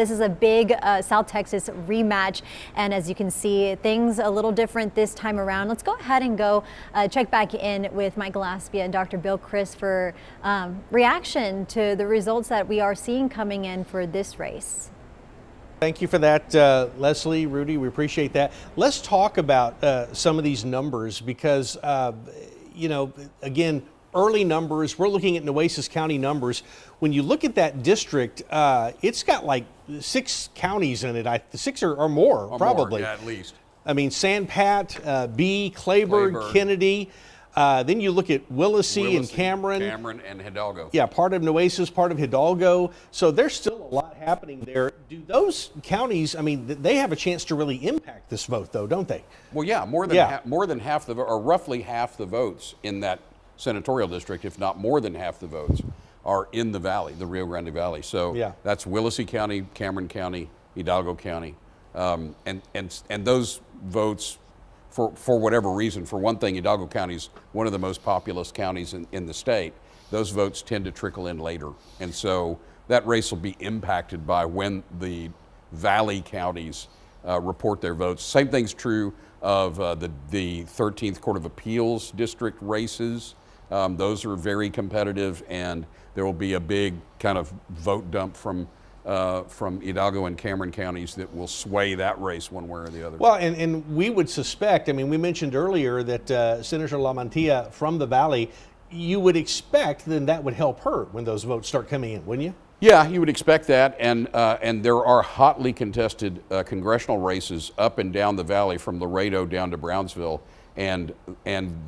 This is a big South Texas rematch, and as you can see, things a little different this time around. Let's go ahead and go check back in with Mike Gillespie and Dr. Bill Chris for reaction to the results that we are seeing coming in for this race. Thank you for that, Leslie, Rudy. We appreciate that. Let's talk about some of these numbers because, you know, again, early numbers. We're looking at Nueces County numbers. When you look at that district, it's got like 6 counties in it. 6 or more, probably. More, yeah, at least. I mean, San Pat, B, Clayburgh, Kennedy. Then you look at Willacy and Cameron. Cameron and Hidalgo. Yeah, part of Nueces, part of Hidalgo. So there's still a lot happening there. Do those counties, I mean, they have a chance to really impact this vote, though, don't they? Well, yeah, more than half the, or roughly half the votes in that senatorial district, if not more than half the votes, are in the valley, the Rio Grande Valley. So yeah, that's Willacy County, Cameron County, Hidalgo County, and those votes, for whatever reason, for one thing, Hidalgo County is one of the most populous counties in the state. Those votes tend to trickle in later, and so that race will be impacted by when the valley counties report their votes. Same thing's true of the 13th Court of Appeals district races. Those are very competitive, and there will be a big kind of vote dump from Hidalgo and Cameron counties that will sway that race one way or the other. Well, and we would suspect, I mean, we mentioned earlier that Senator LaMantia from the Valley, you would expect then that would help her when those votes start coming in, wouldn't you? Yeah, you would expect that, and there are hotly contested congressional races up and down the valley from Laredo down to Brownsville, and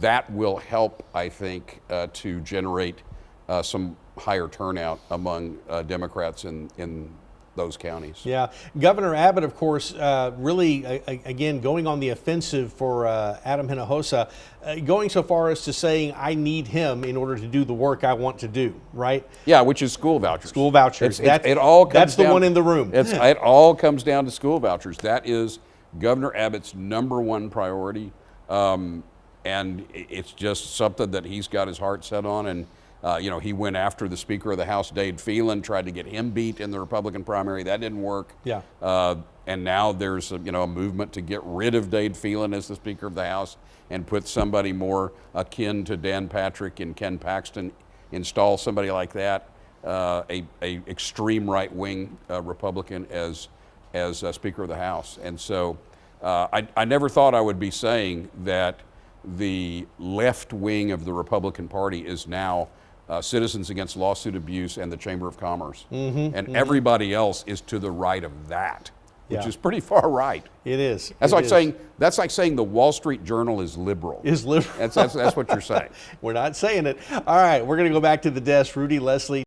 that will help, I think, to generate some higher turnout among Democrats in those counties. Yeah, Governor Abbott, of course, really, again, going on the offensive for Adam Hinojosa, going so far as to saying, I need him in order to do the work I want to do, right? Yeah, which is school vouchers. School vouchers. That's the one in the room. It all comes down to school vouchers. That is Governor Abbott's #1 priority, and it's just something that he's got his heart set on. And you know, he went after the Speaker of the House, Dade Phelan, tried to get him beat in the Republican primary. That didn't work. Yeah. And now there's a movement to get rid of Dade Phelan as the Speaker of the House and put somebody more akin to Dan Patrick and Ken Paxton, install somebody like that, a extreme right-wing Republican as Speaker of the House. And so I never thought I would be saying that the left wing of the Republican Party is now Citizens Against Lawsuit Abuse and the Chamber of Commerce. Everybody else is to the right of that, which is pretty far right. It is. That's like saying the Wall Street Journal is liberal. Is liberal. That's what you're saying. We're not saying it. All right, we're going to go back to the desk. Rudy, Leslie.